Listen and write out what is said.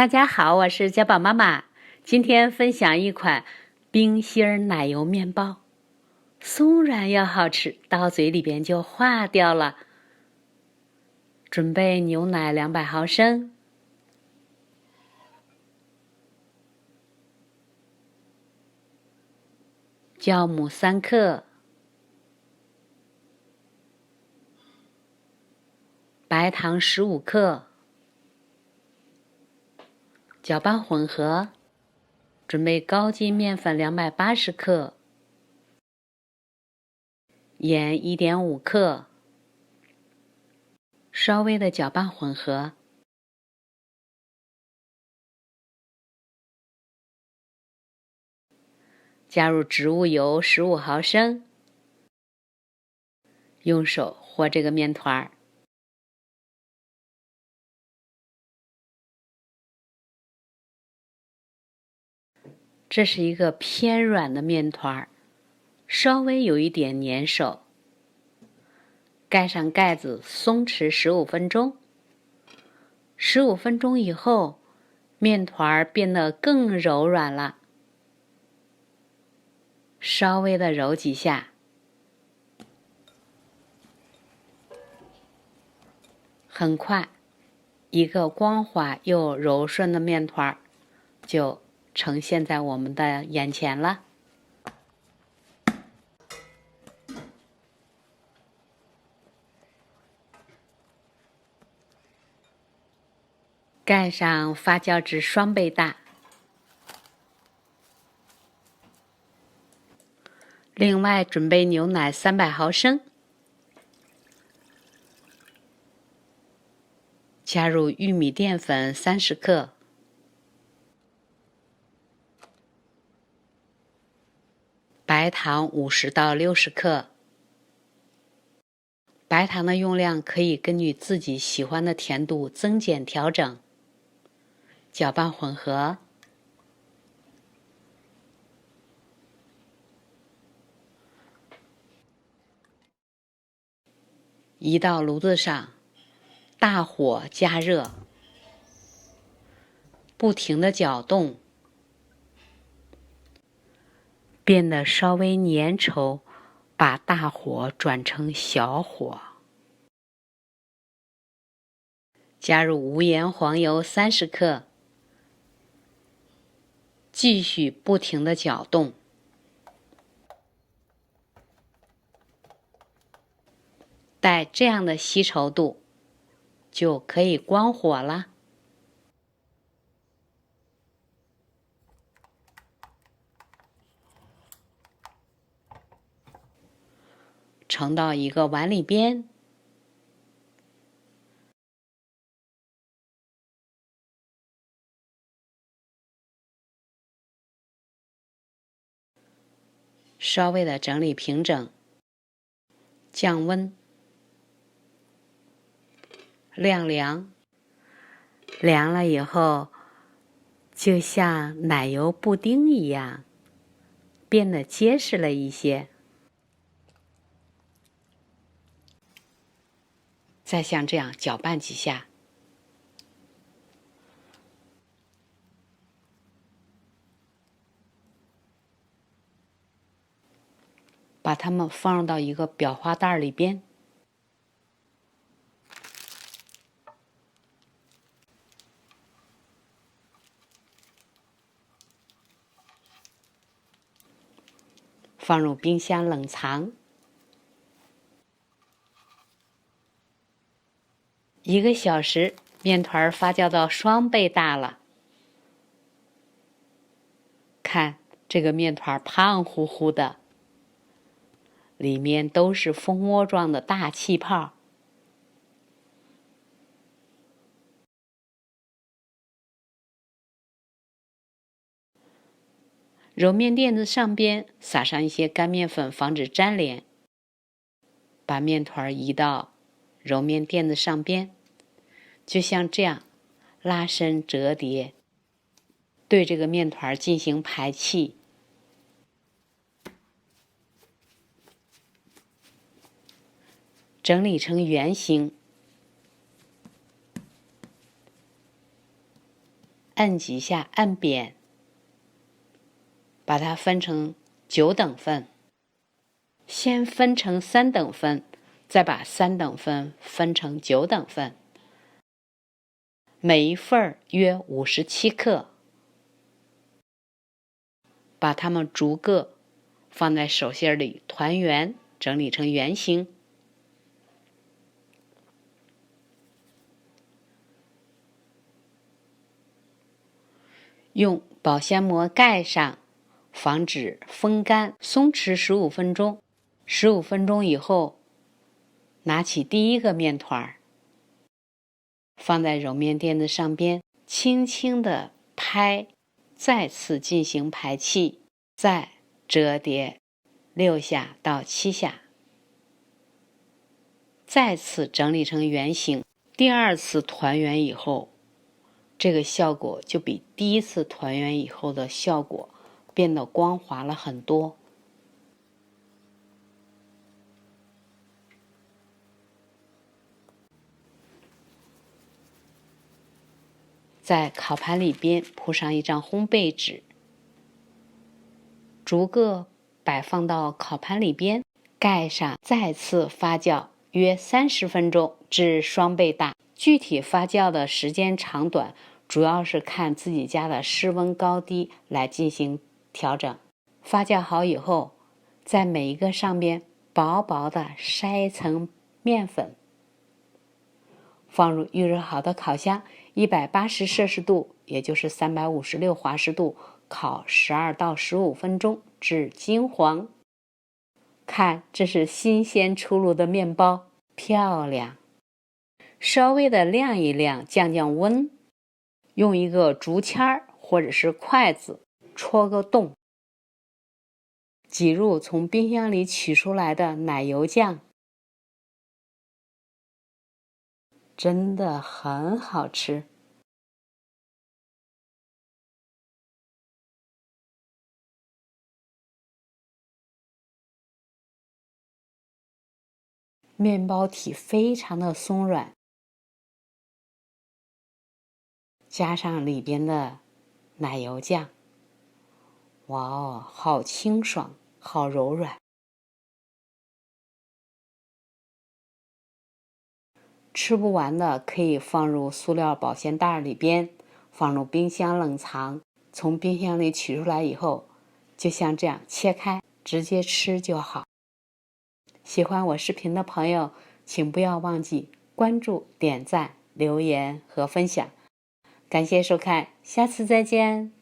大家好，我是家宝妈妈。今天分享一款冰心儿奶油面包，松软又好吃，到嘴里边就化掉了。准备牛奶200毫升，酵母3克，白糖15克，搅拌混合。准备高筋面粉280克，盐1.5克，稍微的搅拌混合。加入植物油15毫升，用手和这个面团儿。这是一个偏软的面团儿，稍微有一点粘手。盖上盖子，松弛15分钟。15分钟以后，面团儿变得更柔软了。稍微的揉几下，很快，一个光滑又柔顺的面团儿就呈现在我们的眼前了。盖上发酵至双倍大。另外准备牛奶300毫升，加入玉米淀粉30克，白糖50到60克。白糖的用量可以根据自己喜欢的甜度增减调整。搅拌混合。移到炉子上，大火加热，不停地搅动，变得稍微粘稠，把大火转成小火。加入无盐黄油30克，继续不停地搅动。带这样的稀稠度，就可以关火了。盛到一个碗里边。稍微的整理平整，降温，晾凉。凉了以后，就像奶油布丁一样，变得结实了一些。再像这样搅拌几下。把它们放到一个裱花袋里边。放入冰箱冷藏。1个小时，面团发酵到双倍大了。看，这个面团胖乎乎的，里面都是蜂窝状的大气泡。揉面垫子上边撒上一些干面粉，防止粘连。把面团移到揉面垫子上边，就像这样拉伸折叠，对这个面团进行排气。整理成圆形。按几下，按扁，把它分成9等份。先分成3等份，再把3等份分成9等份。每一份约57克。把它们逐个放在手心里团圆，整理成圆形。用保鲜膜盖上，防止风干，松弛15分钟。15分钟以后，拿起第一个面团，放在揉面垫子上边，轻轻地拍，再次进行排气，再折叠6下到7下，再次整理成圆形。第2次团圆以后，这个效果就比第1次团圆以后的效果变得光滑了很多。在烤盘里边铺上一张烘焙纸，逐个摆放到烤盘里边，盖上，再次发酵约30分钟至双倍大。具体发酵的时间长短，主要是看自己家的室温高低来进行调整。发酵好以后，在每一个上边薄薄的筛一层面粉，放入预热好的烤箱，180摄氏度，也就是356华氏度，烤12到15分钟至金黄。看，这是新鲜出炉的面包，漂亮。稍微的晾一晾，降降温，用一个竹签或者是筷子戳个洞，挤入从冰箱里取出来的奶油酱，真的很好吃。面包体非常的松软，加上里边的奶油酱，哇哦，好清爽，好柔软。吃不完的可以放入塑料保鲜袋里边，放入冰箱冷藏。从冰箱里取出来以后，就像这样切开，直接吃就好。喜欢我视频的朋友，请不要忘记关注、点赞、留言和分享。感谢收看，下次再见。